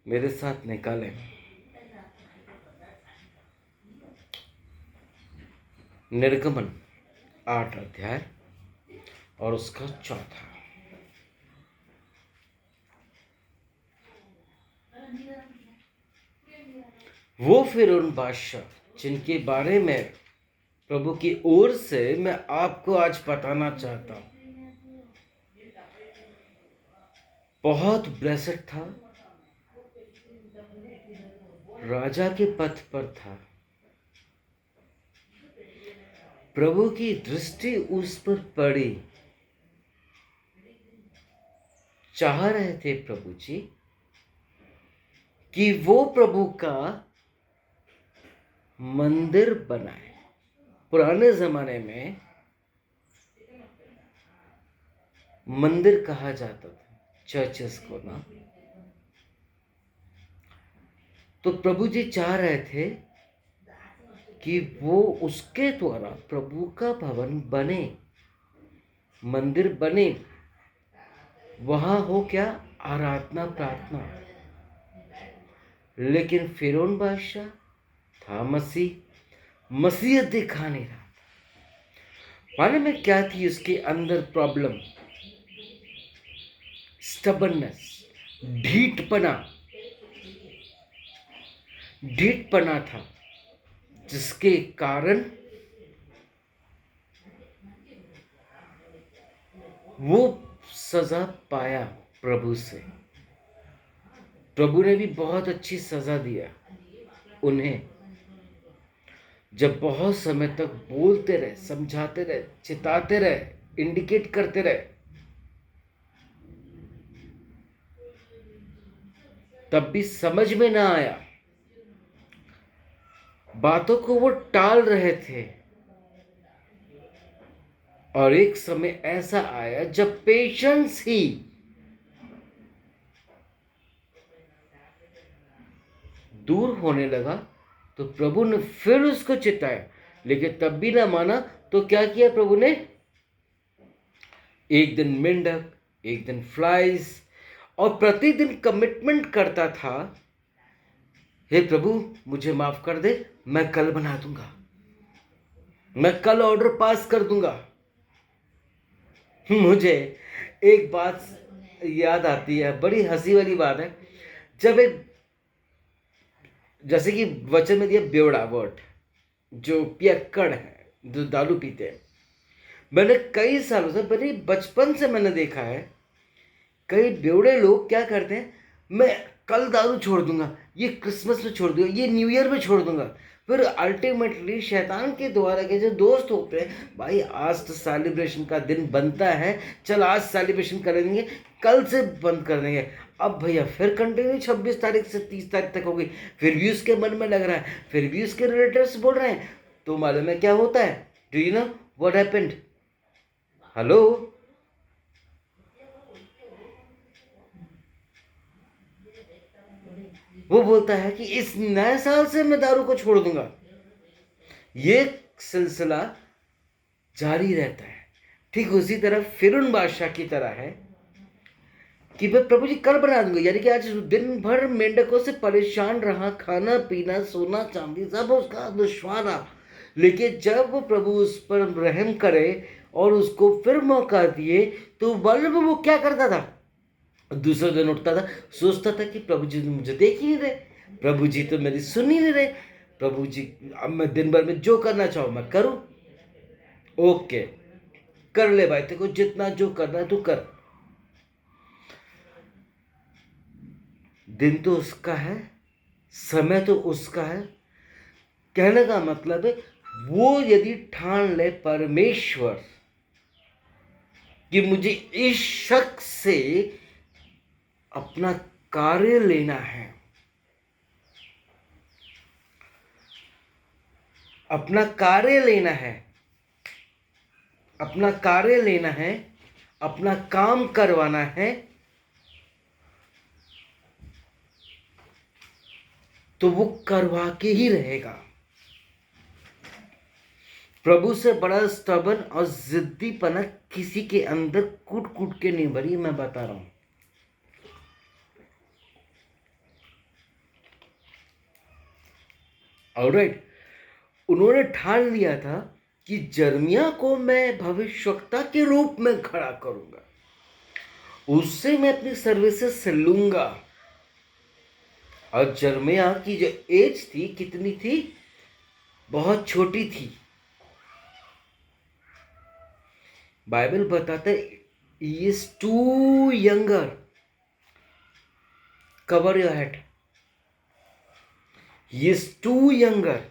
मेरे साथ निकालें। निर्गमन 8 अध्याय और उसका 4। वो फिरौन बादशाह जिनके बारे में प्रभु की ओर से मैं आपको आज बताना चाहता हूं, बहुत ब्लेस्ड था, राजा के पद पर था, प्रभु की दृष्टि उस पर पड़ी, चाह रहे थे प्रभु जी कि वो प्रभु का मंदिर बनाए। पुराने जमाने में मंदिर कहा जाता था चर्चेस को ना, तो प्रभु जी चाह रहे थे कि वो उसके द्वारा प्रभु का भवन बने, मंदिर बने, वहां हो क्या, आराधना प्रार्थना। लेकिन फिरौन बादशाह था मसीह दिखा नहीं रहा। मालूम में क्या थी उसके अंदर प्रॉब्लम? स्टबर्ननेस, ढीठपना था, जिसके कारण वो सजा पाया प्रभु से। प्रभु ने भी बहुत अच्छी सजा दिया उन्हें, जब बहुत समय तक बोलते रहे, समझाते रहे, चिताते रहे, इंडिकेट करते रहे, तब भी समझ में ना आया, बातों को वो टाल रहे थे। और एक समय ऐसा आया जब पेशेंस ही दूर होने लगा, तो प्रभु ने फिर उसको चिताया, लेकिन तब भी ना माना। तो क्या किया प्रभु ने? एक दिन मेंढक, एक दिन फ्लाइज, और प्रतिदिन कमिटमेंट करता था, हे प्रभु मुझे माफ कर दे, मैं कल बना दूंगा, मैं कल ऑर्डर पास कर दूंगा। मुझे एक बात याद आती है, बड़ी हंसी वाली बात है। जब एक, जैसे कि वचन में दिया बेवड़ा वर्ड, जो पियक्कड़ है, जो दारू पीते हैं, मैंने कई सालों से, मैंने बचपन से मैंने देखा है, कई बेवड़े लोग क्या करते हैं, मैं कल दारू छोड़ दूंगा, ये क्रिसमस में छोड़ दूंगा, ये न्यू ईयर में छोड़ दूंगा। फिर अल्टीमेटली शैतान के द्वारा के जो दोस्त होते हैं, भाई आज तो सेलिब्रेशन का दिन बनता है, चल आज सेलिब्रेशन करेंगे, कल से बंद कर देंगे। अब भैया फिर कंटिन्यू 26 तारीख से 30 तारीख तक हो गई, फिर भी उसके मन में लग रहा है, फिर भी उसके रिलेटिव्स बोल रहे हैं। तो मालूम है क्या होता है? Do you know what happened? Hello, वो बोलता है कि इस नए साल से मैं दारू को छोड़ दूंगा। ये सिलसिला जारी रहता है। ठीक उसी तरह फिरौन बादशाह की तरह है कि मैं प्रभु जी कल बना दूंगा, यानी कि आज दिन भर मेंढकों से परेशान रहा, खाना पीना सोना चांदी सब उसका दुश्वारा, लेकिन जब वो प्रभु उस पर रहम करे और उसको फिर मौका दिए, तो मालूम वो क्या करता था? दूसरे दिन उठता था, सोचता था कि प्रभु जी तो मुझे देख ही नहीं रहे, प्रभु जी तो मेरी सुन ही नहीं रहे, प्रभु जी अब मैं दिन भर में जो करना चाहूँ मैं करूँ। ओके, कर ले भाई, तेरे को जितना जो करना है तू कर। दिन तो उसका है, समय तो उसका है। कहने का मतलब है, वो यदि ठान ले परमेश्वर कि मुझे इस शख्स से अपना कार्य लेना है, अपना कार्य लेना है, अपना कार्य लेना है, अपना काम करवाना है, तो वो करवा के ही रहेगा। प्रभु से बड़ा स्टबन और जिद्दीपना किसी के अंदर कूट कूट के नहीं भरी, मैं बता रहा हूं। ऑलराइट, उन्होंने ठान लिया था कि जर्मिया को मैं भविष्यवक्ता के रूप में खड़ा करूंगा, उससे मैं अपनी सर्विसेज लूंगा। और जर्मिया की जो एज थी कितनी थी, बहुत छोटी थी। बाइबल बताता है he is too younger, cover your head, he is too younger.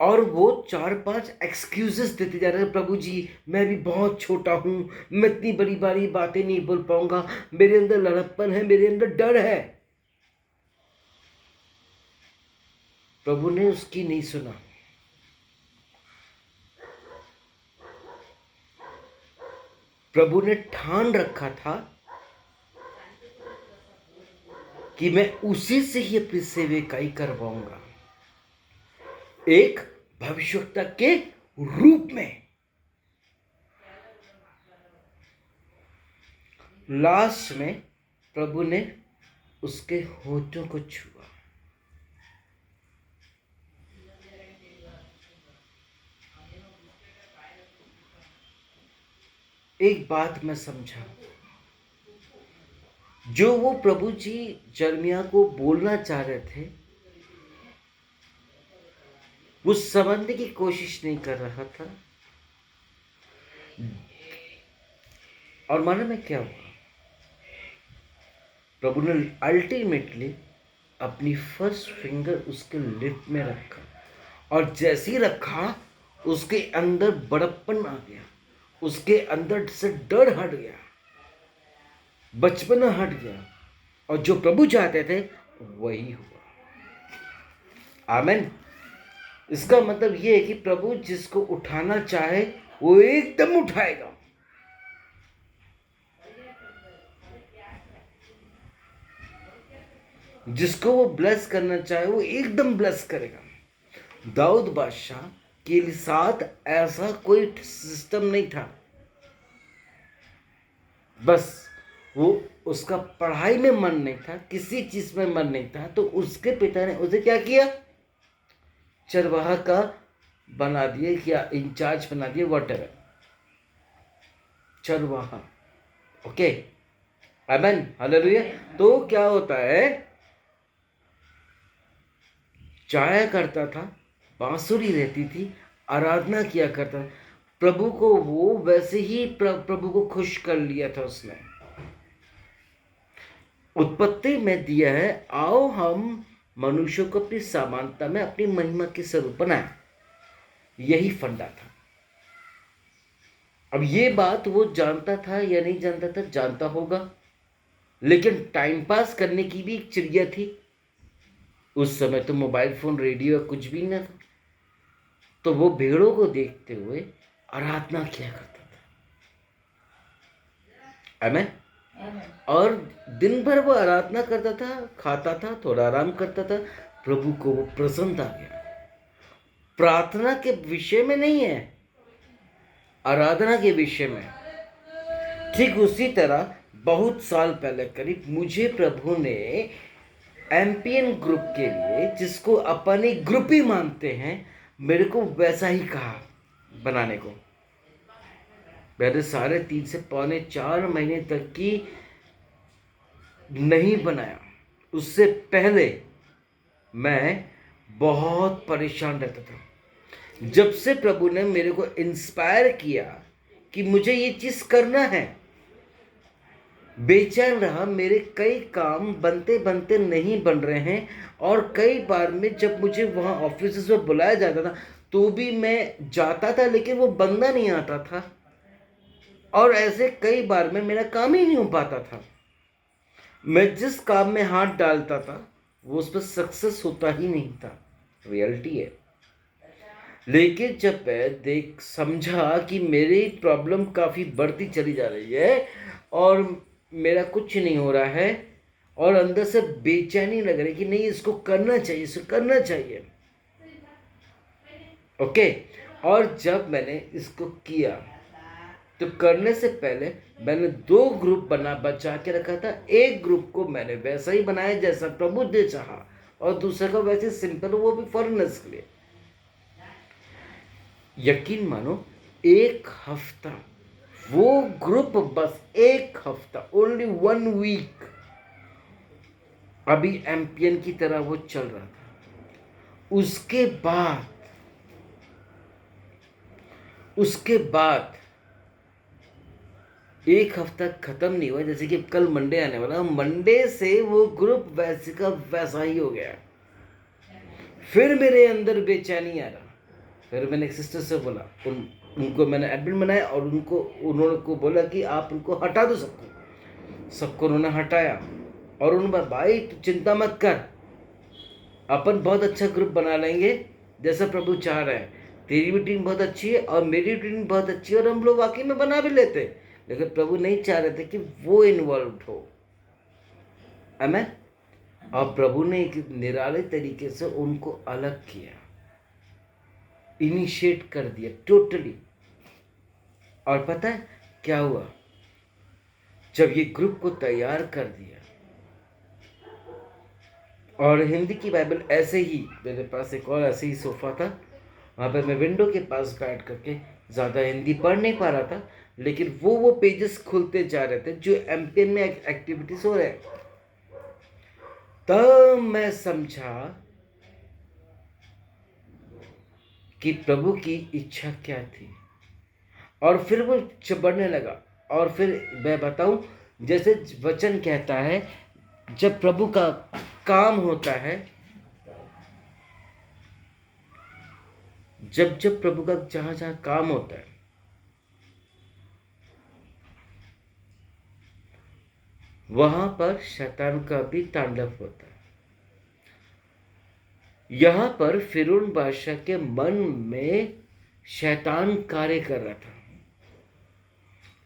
और वो 4-5 एक्सक्यूजेस देते जा रहे हैं, प्रभु जी मैं भी बहुत छोटा हूं, मैं इतनी बड़ी बड़ी बातें नहीं बोल पाऊंगा, मेरे अंदर लड़कपन है, मेरे अंदर डर है। प्रभु ने उसकी नहीं सुना। प्रभु ने ठान रखा था कि मैं उसी से ही अपनी सेवकाई करवाऊंगा, एक भविष्यवक्ता के रूप में। लास्ट में प्रभु ने उसके होठों को छुआ। एक बात मैं समझा, जो वो प्रभु जी जर्मिया को बोलना चाह रहे थे वो समझने की कोशिश नहीं कर रहा था। और मालूम में क्या हुआ, प्रभु ने अल्टीमेटली अपनी फर्स्ट फिंगर उसके लिप में रखा, और जैसे ही रखा उसके अंदर बड़प्पन आ गया, उसके अंदर से डर हट गया, बचपना हट गया, और जो प्रभु चाहते थे वही हुआ। आमेन। इसका मतलब यह है कि प्रभु जिसको उठाना चाहे वो एकदम उठाएगा। जिसको वो ब्लेस करना चाहे वो एकदम ब्लेस करेगा। दाऊद बादशाह के साथ ऐसा कोई सिस्टम नहीं था, बस वो उसका पढ़ाई में मन नहीं था, किसी चीज में मन नहीं था, तो उसके पिता ने उसे क्या किया, चरवाहा का बना दिए, क्या इंचार्ज बना दिए, व्हाटएवर, चरवाहा। ओके, आमेन, हालेलुया। तो क्या होता है, जाया करता था, बांसुरी रहती थी, आराधना किया करता था प्रभु को, वो वैसे ही प्रभु को खुश कर लिया था उसने। उत्पत्ति में दिया है, आओ हम मनुष्य को अपनी समानता में अपनी महिमा के स्वरूप बनाए, यही फंडा था। अब ये बात वो जानता था या नहीं जानता था, जानता होगा, लेकिन टाइम पास करने की भी एक चिड़िया थी। उस समय तो मोबाइल फोन, रेडियो कुछ भी न था, तो वो भेड़ों को देखते हुए आराधना किया करता था। आमेन। और दिन भर वो आराधना करता था, खाता था, थोड़ा आराम करता था, प्रभु को वो पसंद आ गया। प्रार्थना के विषय में नहीं है, आराधना के विषय में। ठीक उसी तरह बहुत साल पहले करीब मुझे प्रभु ने एमपीएन ग्रुप के लिए, जिसको अपनी ग्रुप ही मानते हैं, मेरे को वैसा ही कहा बनाने को। मैंने 3.5 से 3.25 महीने तक की नहीं बनाया। उससे पहले मैं बहुत परेशान रहता था। जब से प्रभु ने मेरे को इंस्पायर किया कि मुझे ये चीज करना है, बेचैन रहा। मेरे कई काम बनते बनते नहीं बन रहे हैं, और कई बार में जब मुझे वहाँ ऑफिस में बुलाया जाता था तो भी मैं जाता था, लेकिन वो बंदा नहीं आता था, और ऐसे कई बार में मेरा काम ही नहीं हो पाता था। मैं जिस काम में हाथ डालता था वो उस पर सक्सेस होता ही नहीं था, रियलिटी है। लेकिन जब मैं समझा कि मेरी प्रॉब्लम काफ़ी बढ़ती चली जा रही है और मेरा कुछ नहीं हो रहा है, और अंदर से बेचैनी लग रही कि नहीं, इसको करना चाहिए, इसको करना चाहिए। ओके, और जब मैंने इसको किया तो करने से पहले मैंने 2 ग्रुप बचा के रखा था। एक ग्रुप को मैंने वैसा ही बनाया जैसा प्रभु ने चाहा, और दूसरा का वैसे सिंपल, वो भी फॉरेनर्स के लिए। यकीन मानो, 1 हफ्ता वो ग्रुप, बस 1 हफ्ता, ओनली 1 वीक, अभी एम्पियन की तरह वो चल रहा था। उसके बाद 1 हफ्ता खत्म नहीं हुआ, जैसे कि कल मंडे आने वाला, मंडे से वो ग्रुप वैसे का वैसा ही हो गया। फिर मेरे अंदर बेचैनी आ रहा। फिर मैंने एक सिस्टर से बोला, उनको मैंने एडमिन बनाया, और उन्होंने को बोला कि आप उनको हटा दो, सबको उन्होंने हटाया। और उन्होंने, भाई तू चिंता मत कर, अपन बहुत अच्छा ग्रुप बना लेंगे जैसा प्रभु चाह रहे हैं। तेरी भी टीम बहुत अच्छी है और मेरी टीम बहुत अच्छी है, और हम लोग वाकई में बना भी लेते, लेकिन प्रभु नहीं चाह रहे थे कि वो इन्वॉल्व हो। आमेन। और प्रभु ने एक निराले तरीके से उनको अलग किया, इनिशिएट कर दिया टोटली। और पता है क्या हुआ? जब ये ग्रुप को तैयार कर दिया, और हिंदी की बाइबल ऐसे ही, मेरे पास एक और ऐसे ही सोफा था, वहाँ पर मैं विंडो के पास बैठ करके ज़्यादा हिंदी पढ़ नहीं पा रहा था, लेकिन वो पेजेस खुलते जा रहे थे जो एम्पियन में एक्टिविटीज हो रहे हैं। तब मैं समझा कि प्रभु की इच्छा क्या थी, और फिर वो बढ़ने लगा। और फिर मैं बताऊं, जैसे वचन कहता है, जब प्रभु का काम होता है, जब प्रभु का जहां जहां काम होता है, वहां पर शैतान का भी तांडव होता है। यहां पर फिरौन बादशाह के मन में शैतान कार्य कर रहा था।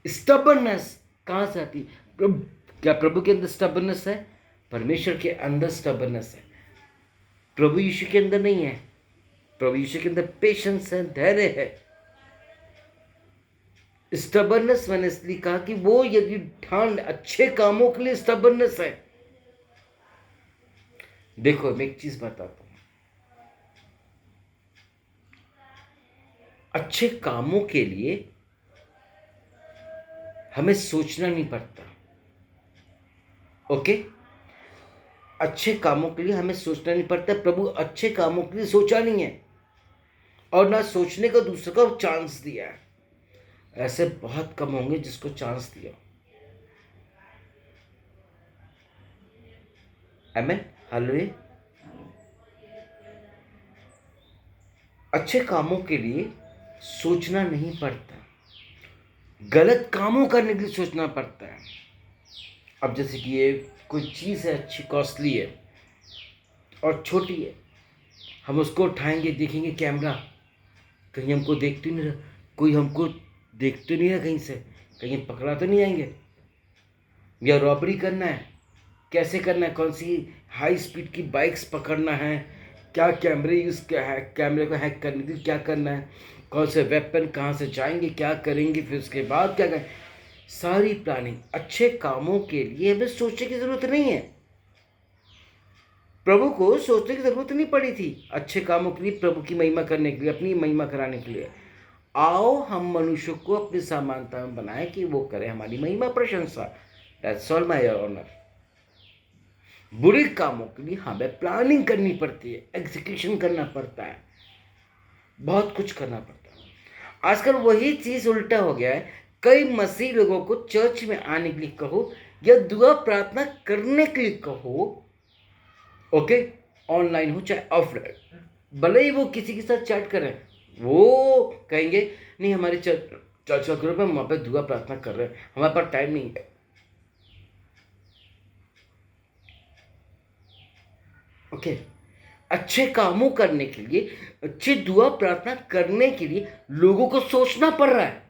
स्टबर्ननेस कहां से आती? क्या प्रभु के अंदर स्टबर्ननेस है? परमेश्वर के अंदर स्टबर्ननेस है, प्रभु यीशु के अंदर नहीं है। प्रभु यीशु के अंदर पेशेंस है, धैर्य है। स्टबर्ननेस मैंने इसलिए कहा कि वो यदि ठान, अच्छे कामों के लिए स्टबर्ननेस है। देखो मैं एक चीज बताता हूं, अच्छे कामों के लिए हमें सोचना नहीं पड़ता। ओके, अच्छे कामों के लिए हमें सोचना नहीं पड़ता। प्रभु अच्छे कामों के लिए सोचा नहीं है, और ना सोचने का दूसरे को चांस दिया है। ऐसे बहुत कम होंगे जिसको चांस दिया। आमीन, हालेलुया। अच्छे कामों के लिए सोचना नहीं पड़ता, गलत कामों करने के लिए सोचना पड़ता है। अब जैसे कि ये कोई चीज़ है, अच्छी, कॉस्टली है और छोटी है, हम उसको उठाएंगे, देखेंगे कैमरा, कहीं हमको देखते नहीं रहा, कोई हमको देखते नहीं रहा, कहीं से कहीं पकड़ा तो नहीं आएंगे। या रॉबरी करना है, कैसे करना है, कौन सी हाई स्पीड की बाइक्स पकड़ना है, क्या कैमरे यूज़, क्या है कैमरे को हैक करने के लिए क्या करना है, कौन से वेपन कहाँ से जाएंगे, क्या करेंगे, फिर उसके बाद क्या करें, सारी प्लानिंग। अच्छे कामों के लिए हमें सोचने की ज़रूरत नहीं है। प्रभु को सोचने की ज़रूरत नहीं पड़ी थी अच्छे कामों के लिए, प्रभु की महिमा करने के लिए, अपनी महिमा कराने के लिए। आओ हम मनुष्य को अपनी समानता में बनाए कि वो करे हमारी महिमा प्रशंसा। That's all my honour. बुरे कामों के लिए हमें प्लानिंग करनी पड़ती है, एग्जीक्यूशन करना पड़ता है, बहुत कुछ करना पड़ता है। आजकल वही चीज़ उल्टा हो गया है। कई मसीह लोगों को चर्च में आने के लिए कहो या दुआ प्रार्थना करने के लिए कहो, ओके, ऑनलाइन हो चाहे ऑफलाइन, भले ही वो किसी के साथ चैट करें, वो कहेंगे नहीं हमारे चर्च का ग्रुप है, हम वहाँ पर दुआ प्रार्थना कर रहे हैं, हमारे पास टाइम नहीं है। ओके, अच्छे कामों करने के लिए, अच्छी दुआ प्रार्थना करने के लिए लोगों को सोचना पड़ रहा है।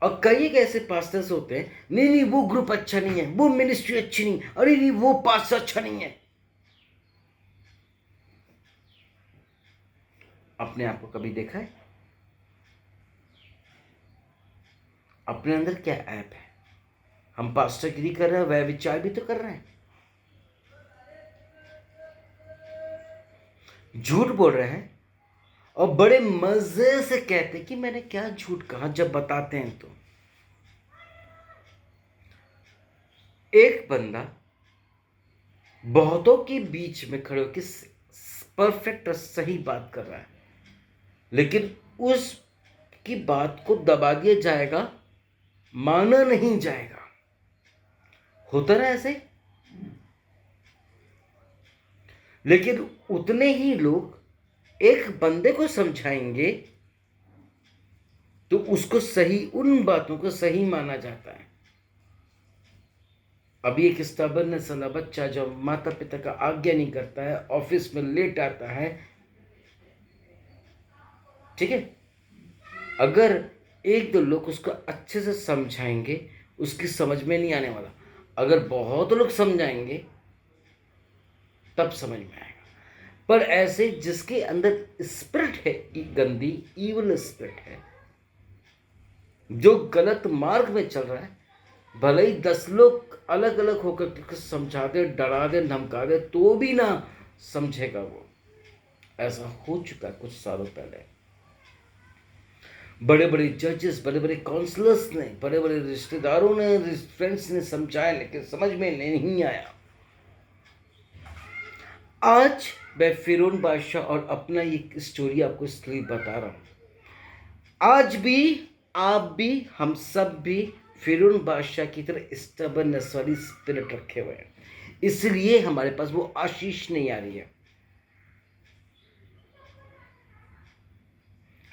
और कई एक ऐसे पास्टर्स होते हैं, नहीं नहीं वो ग्रुप अच्छा नहीं है, वो मिनिस्ट्री अच्छी नहीं, अरे नहीं वो पास्टर अच्छा नहीं है। अपने आप को कभी देखा है? अपने अंदर क्या ऐप है? हम पास्टरगिरी कर रहे हैं, वह विचार भी तो कर रहे हैं, झूठ बोल रहे हैं और बड़े मजे से कहते हैं कि मैंने क्या झूठ कहा, जब बताते हैं तो एक बंदा बहुतों के बीच में खड़े होकर परफेक्ट और सही बात कर रहा है, लेकिन उस की बात को दबा दिया जाएगा, माना नहीं जाएगा। होता ना ऐसे? लेकिन उतने ही लोग एक बंदे को समझाएंगे तो उसको सही, उन बातों को सही माना जाता है। अभी एक स्टबर्न सा बच्चा जो माता पिता का आज्ञा नहीं करता है, ऑफिस में लेट आता है, ठीक है, अगर एक दो लोग उसको अच्छे से समझाएंगे उसकी समझ में नहीं आने वाला। अगर बहुत लोग समझाएंगे तब समझ में आएगा। पर ऐसे जिसके अंदर स्पिरिट है, गंदी ईवल स्पिरिट है, जो गलत मार्ग में चल रहा है, भले ही 10 लोग अलग अलग होकर समझा दे, डरा दे, धमका दे, तो भी ना समझेगा वो। ऐसा हो चुका कुछ सालों पहले। बड़े बड़े जजेस, बड़े बड़े काउंसलर्स ने, बड़े बड़े रिश्तेदारों ने, फ्रेंड्स ने समझाया, लेकिन समझ में नहीं आया। आज मैं फिरौन बादशाह और अपना एक स्टोरी आपको इसलिए बता रहा हूं। आज भी आप भी, हम सब भी फिरौन बादशाह की तरह स्टबर्ननेस वाली स्पिरिट रखे हुए हैं, इसलिए हमारे पास वो आशीष नहीं आ रही है।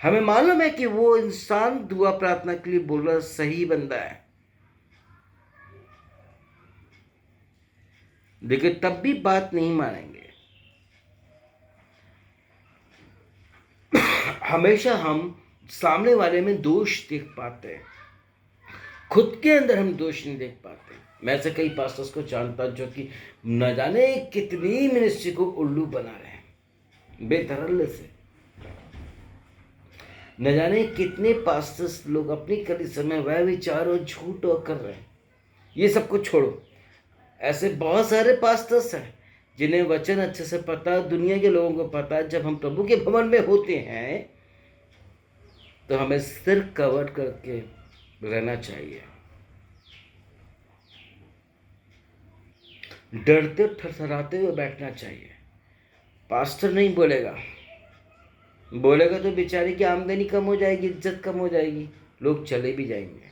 हमें मालूम है कि वो इंसान दुआ प्रार्थना के लिए बोल रहा सही बंदा है, लेकिन तब भी बात नहीं मानेंगे। हमेशा हम सामने वाले में दोष देख पाते हैं, खुद के अंदर हम दोष नहीं देख पाते। मैं ऐसे कई पास्टर्स को जानता जो कि न जाने कितनी मिनिस्ट्री को उल्लू बना रहे हैं बेधरल्ले से। न जाने कितने पास्टर्स लोग अपनी कलीसिया में वह विचार और झूठ और कर रहे हैं। ये सब कुछ छोड़ो, ऐसे बहुत सारे पास्टर्स हैं जिन्हें वचन अच्छे से पता, दुनिया के लोगों को पता। जब हम प्रभु के भवन में होते हैं तो हमें सिर कवर करके रहना चाहिए, डरते थरथराते हुए बैठना चाहिए। पास्टर नहीं बोलेगा, बोलेगा तो बेचारे की आमदनी कम हो जाएगी, इज्जत कम हो जाएगी, लोग चले भी जाएंगे।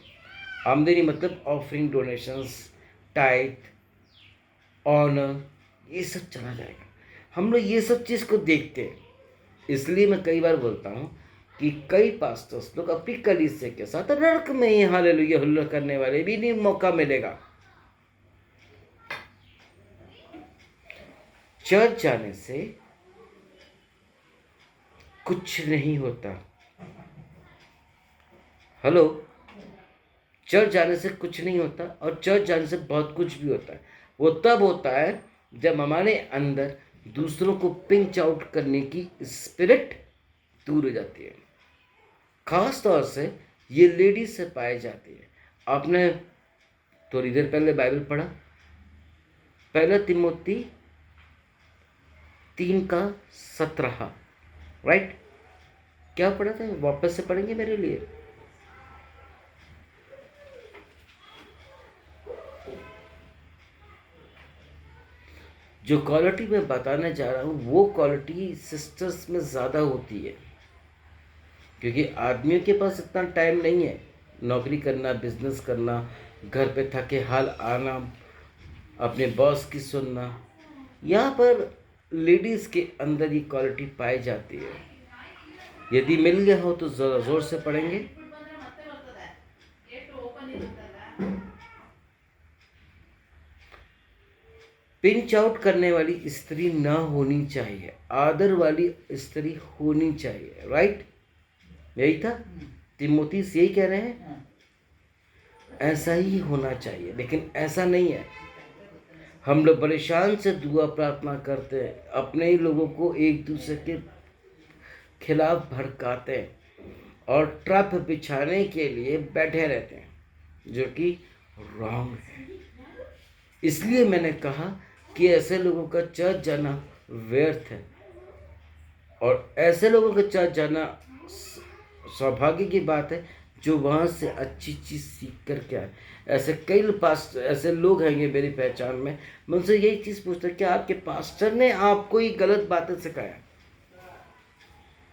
आमदनी मतलब ऑफरिंग, डोनेशंस, टाइट, ऑनर, ये सब चला जाएगा। हम लोग ये सब चीज़ को देखते हैं। इसलिए मैं कई बार बोलता हूँ कि कई पास्टर्स लोग अपनी कलीसिया के साथ नरक में ही हालेलुया हुल्ला करने वाले भी नहीं मौका मिलेगा। चर्च जाने से कुछ नहीं होता। हेलो, चर्च जाने से कुछ नहीं होता, और चर्च जाने से बहुत कुछ भी होता है। वो तब होता है जब हमारे अंदर दूसरों को पिंच आउट करने की स्पिरिट दूर हो जाती है। खास तौर से ये लेडीज से पाई जाती है। आपने थोड़ी देर पहले बाइबल पढ़ा, पहला तिमोथी 3:17, राइट? क्या पढ़ा था? वापस से पढ़ेंगे मेरे लिए? जो क्वालिटी मैं बताने जा रहा हूँ वो क्वालिटी सिस्टर्स में ज़्यादा होती है, क्योंकि आदमियों के पास इतना टाइम नहीं है नौकरी करना, बिजनेस करना, घर पे थके हाल आना, अपने बॉस की सुनना। यहाँ पर लेडीज़ के अंदर ये क्वालिटी पाई जाती है। यदि मिल गया हो तो ज़रा ज़ोर से पढ़ेंगे। पिंच आउट करने वाली स्त्री ना होनी चाहिए, आदर वाली स्त्री होनी चाहिए, राइट? यही था, तिमोथी यही कह रहे हैं, ऐसा ही होना चाहिए। लेकिन ऐसा नहीं है। हम लोग परेशान से दुआ प्रार्थना करते हैं, अपने ही लोगों को एक दूसरे के खिलाफ भड़काते हैं और ट्रैप बिछाने के लिए बैठे रहते हैं। जो कि रॉन्ग है। इसलिए मैंने कहा कि ऐसे लोगों का चर्च जाना व्यर्थ है, और ऐसे लोगों का चर्च जाना सौभाग्य की बात है जो वहाँ से अच्छी चीज़ सीख कर के आए। ऐसे कई पास्ट ऐसे लोग हैं ये मेरी पहचान में, मैं उनसे यही चीज़ पूछता क्या आपके पास्टर ने आपको ये गलत बातें सिखाया?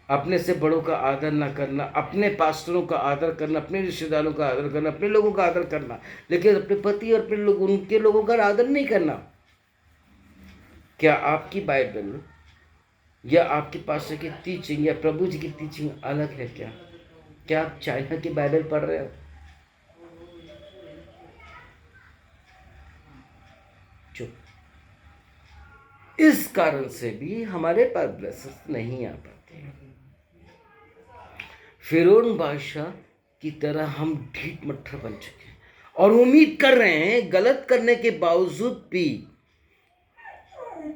अपने से बड़ों का आदर ना करना, अपने पास्टरों का आदर करना, अपने रिश्तेदारों का आदर करना, अपने लोगों का आदर करना, लेकिन अपने पति और अपने लोग उनके लोगों का आदर नहीं करना। क्या आपकी बाइबल या आपके पास्टर की टीचिंग या प्रभु जी की टीचिंग अलग है? क्या आप चाइना की बाइबल पढ़ रहे हो? चुप। इस कारण से भी हमारे पास ब्लेसिंग्स नहीं आ पाते। फिरौन बादशाह की तरह हम ढीठ मट्ठर बन चुके हैं और उम्मीद कर रहे हैं, गलत करने के बावजूद भी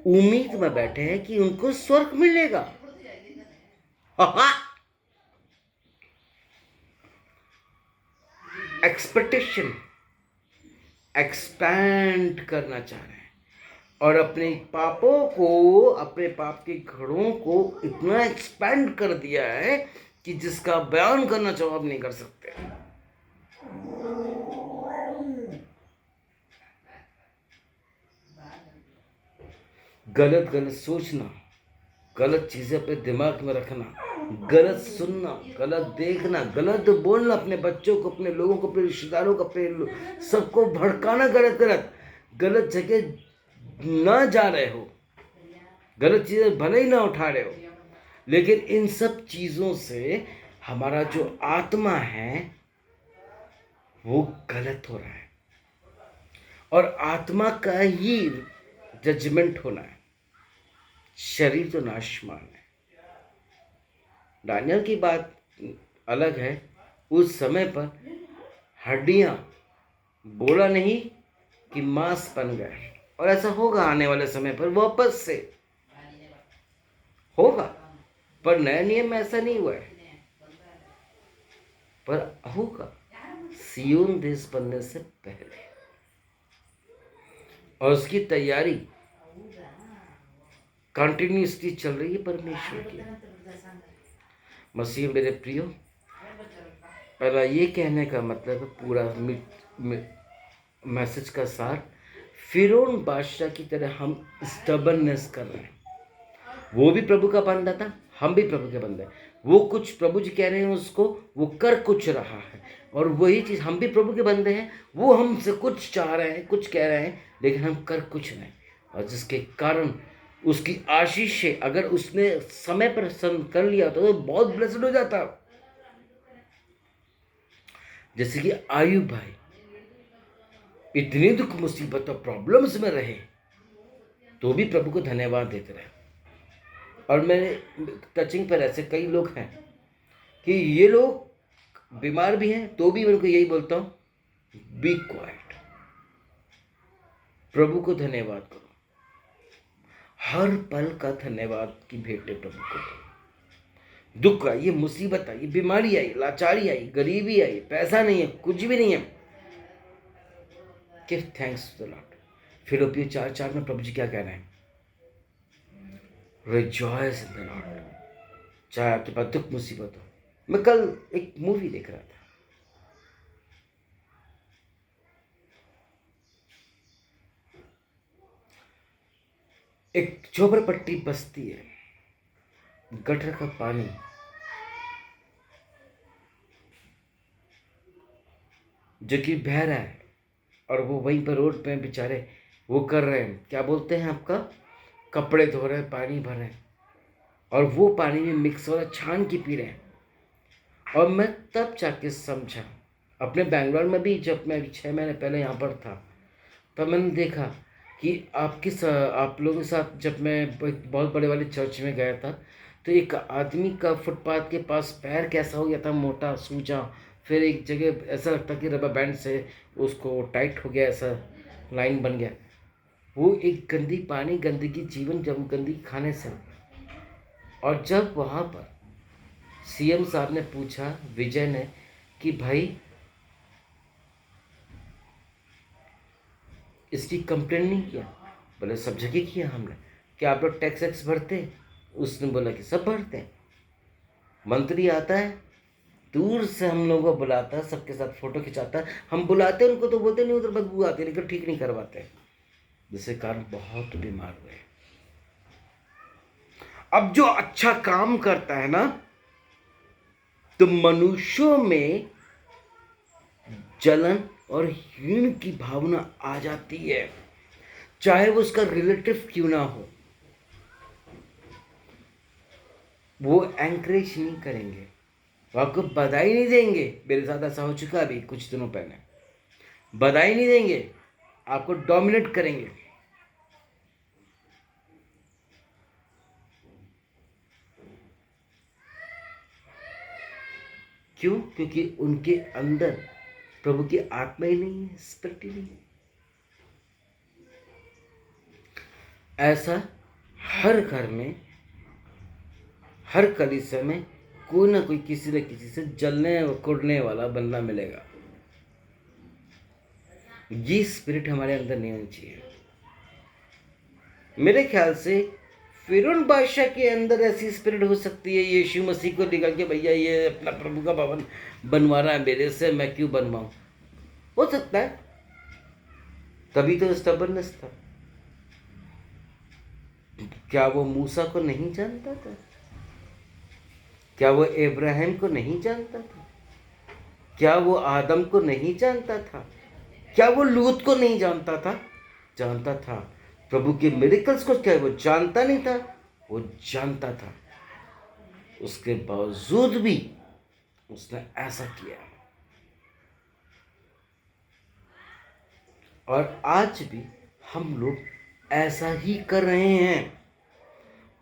उम्मीद में बैठे हैं कि उनको स्वर्ग मिलेगा। एक्सपेक्टेशन एक्सपैंड करना चाह रहे हैं और अपने पापों को, अपने पाप के घड़ों को इतना एक्सपैंड कर दिया है कि जिसका बयान करना चाहो आप नहीं कर सकते। गलत गलत सोचना, गलत चीजें अपने दिमाग में रखना, गलत सुनना, गलत देखना, गलत बोलना, अपने बच्चों को, अपने लोगों को, अपने रिश्तेदारों को, अपने सबको भड़काना, गलत गलत गलत जगह ना जा रहे हो, गलत चीजें भले ही ना उठा रहे हो, लेकिन इन सब चीजों से हमारा जो आत्मा है वो गलत हो रहा है और आत्मा का ही जजमेंट होना है। शरीर तो नाशमान है। दानियल की बात अलग है। उस समय पर हड्डियां, बोला नहीं कि मांस बन गए, और ऐसा होगा आने वाले समय पर वापस से होगा, पर नए नियम में ऐसा नहीं हुआ है, पर होगा सियोन देश बनने से पहले, और उसकी तैयारी कंटिन्यूसली चल रही है परमेश्वर की। मसीह मेरे प्रियो, पहला ये कहने का मतलब है पूरा मैसेज का सार, फिरौन बादशाह की तरह हम स्टबर्ननेस कर रहे हैं। वो भी प्रभु का बंदा था, हम भी प्रभु के बंदे हैं। वो कुछ प्रभु जी कह रहे हैं उसको, वो कर कुछ रहा है, और वही चीज़ हम भी प्रभु के बंदे हैं। वो हमसे कुछ चाह रहे हैं, कुछ कह रहे हैं, लेकिन हम कर कुछ नहीं, और जिसके कारण उसकी आशीष से अगर उसने समय पर कर लिया तो बहुत ब्लेस्ड हो जाता। जैसे कि आयुब भाई इतनी दुख मुसीबत और प्रॉब्लम्स में रहे तो भी प्रभु को धन्यवाद देते रहे। और मेरे टचिंग पर ऐसे कई लोग हैं कि ये लोग बीमार भी हैं तो भी मैं उनको यही बोलता हूँ, बी क्वाइट, प्रभु को धन्यवाद करो, हर पल का धन्यवाद की भेंटे प्रभु को दो। दुख आई, ये मुसीबत आई, बीमारी आई, लाचारी आई, गरीबी आई, पैसा नहीं है, कुछ भी नहीं है, give thanks to the Lord. फिलिपियों 4:4 में प्रभु जी क्या कह रहे हैं? Rejoice in the Lord. चाहे आपके पास दुख मुसीबत हो। मैं कल एक मूवी देख रहा था, एक झोपड़पट्टी बस्ती है, गटर का पानी जो कि बह रहा है, और वो वहीं पर रोड पे बेचारे वो कर रहे हैं, क्या बोलते हैं आपका, कपड़े धो रहे हैं, पानी भर रहे हैं, और वो पानी में मिक्स हो रहा है, छान के पी रहे हैं। और मैं तब जाके समझा, अपने बैंगलोर में भी जब मैं 6 महीने पहले यहाँ पर था, तब मैंने देखा कि आप लोगों के साथ जब मैं एक बहुत बड़े वाले चर्च में गया था, तो एक आदमी का फुटपाथ के पास पैर कैसा हो गया था, मोटा सूजा, फिर एक जगह ऐसा लगता कि रबर बैंड से उसको टाइट हो गया, ऐसा लाइन बन गया। वो एक गंदी पानी, गंदगी जीवन, जब गंदी खाने से। और जब वहाँ पर सीएम साहब ने पूछा, विजय ने, कि भाई इसकी कंप्लेन नहीं किया? बोले सब जगह किया हमने। क्या आप लोग टैक्स वैक्स भरते हैं? उसने बोला कि सब भरते हैं। मंत्री आता है, दूर से हम लोगों को बुलाता है, सबके साथ फोटो खिंचाता है। हम बुलाते हैं उनको तो बोलते नहीं उधर बदबू आती है, लेकिन ठीक नहीं करवाते, जिसके कारण बहुत बीमार हुए। अब जो अच्छा काम करता है ना, तो मनुष्यों में जलन और हीन की भावना आ जाती है, चाहे वो उसका रिलेटिव क्यों ना हो। वो एंकरेज नहीं करेंगे, वो आपको बधाई नहीं देंगे। मेरे साथ ऐसा हो चुका अभी कुछ दिनों पहले। बधाई नहीं देंगे, आपको डोमिनेट करेंगे। क्यों? क्योंकि उनके अंदर प्रभु की आत्मा ही नहीं है, स्पिरिट ही नहीं है। ऐसा हर घर में, हर कलीसिया में कोई ना कोई किसी न किसी से जलने और कुड़ने वाला बंदा मिलेगा। ये स्पिरिट हमारे अंदर नहीं होनी चाहिए। मेरे ख्याल से फिरौन बादशाह के अंदर ऐसी स्पिरिट हो सकती है, यीशु मसीह को निकल के भैया ये अपना प्रभु का भवन बनवा रहा है मेरे से, मैं क्यों बनवाऊं? हो सकता है, तभी तो स्टबर्नेस था। क्या वो मूसा को नहीं जानता था? क्या वो इब्राहिम को नहीं जानता था? क्या वो आदम को नहीं जानता था? क्या वो लूत को नहीं जानता था? जानता था। प्रभु के मिरेकल्स को क्या वो जानता नहीं था? वो जानता था। उसके बावजूद भी उसने ऐसा किया। और आज भी हम लोग ऐसा ही कर रहे हैं।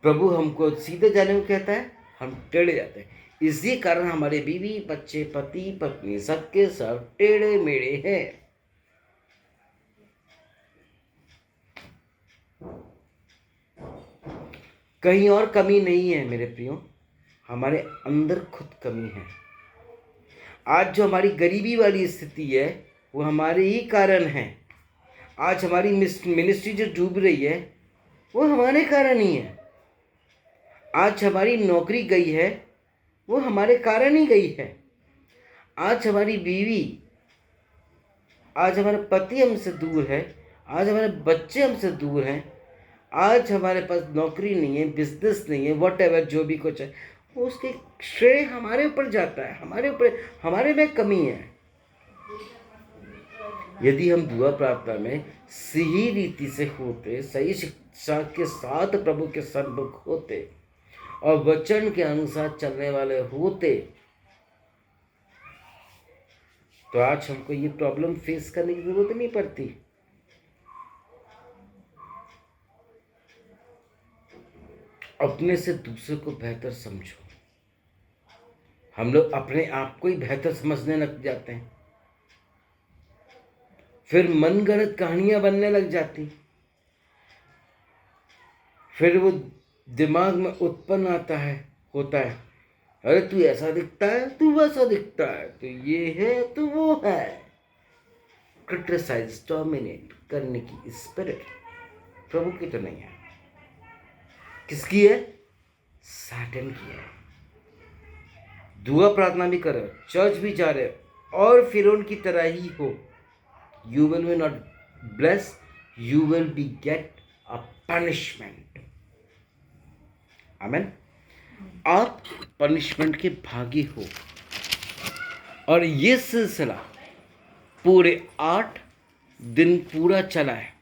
प्रभु हमको सीधे जाने को कहता है, हम टेढ़े जाते हैं। इसी कारण हमारे बीवी बच्चे पति पत्नी सबके सब टेढ़े मेढ़े हैं। कहीं और कमी नहीं है मेरे प्रियो, हमारे अंदर खुद कमी है। आज जो हमारी गरीबी वाली स्थिति है वो हमारे ही कारण है। आज हमारी मिनिस्ट्री जो डूब रही है वो हमारे कारण ही है। आज हमारी नौकरी गई है वो हमारे कारण ही गई है। आज हमारी बीवी, आज हमारा पति हमसे दूर है, आज हमारे बच्चे हमसे दूर हैं, आज हमारे पास नौकरी नहीं है, बिजनेस नहीं है, वट एवर जो भी कुछ है, वो उसके श्रेय हमारे ऊपर जाता है, हमारे ऊपर, हमारे में कमी है। यदि हम दुआ प्रार्थना में सही रीति से होते, सही शिक्षा के साथ प्रभु के सन्मुख होते और वचन के अनुसार चलने वाले होते, तो आज हमको ये प्रॉब्लम फेस करने की जरूरत नहीं पड़ती। अपने से दूसरे को बेहतर समझो। हम लोग अपने आप को ही बेहतर समझने लग जाते हैं, फिर मनगढ़ंत कहानियां बनने लग जाती, फिर वो दिमाग में उत्पन्न होता है, अरे तू ऐसा दिखता है, तू वैसा दिखता है, तो ये है तो वो है। क्रिटिसाइज, डोमिनेट करने की स्पिरिट प्रभु की तो नहीं है। किसकी है? सैटन की है। दुआ प्रार्थना भी कर रहे हो, चर्च भी जा रहे हो और फिरौन की तरह ही हो, you will be not bless, you will be get a punishment. आमेन। आप पनिशमेंट के भागी हो। और ये सिलसिला पूरे 8 दिन पूरा चला है।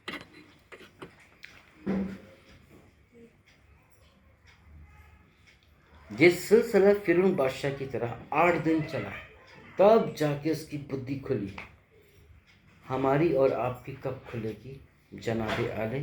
ये सिलसिला फिरौन बादशाह की तरह 8 दिन चला है, तब जाके उसकी बुद्धि खुली। हमारी और आपकी कब खुलेगी? जनाबे आले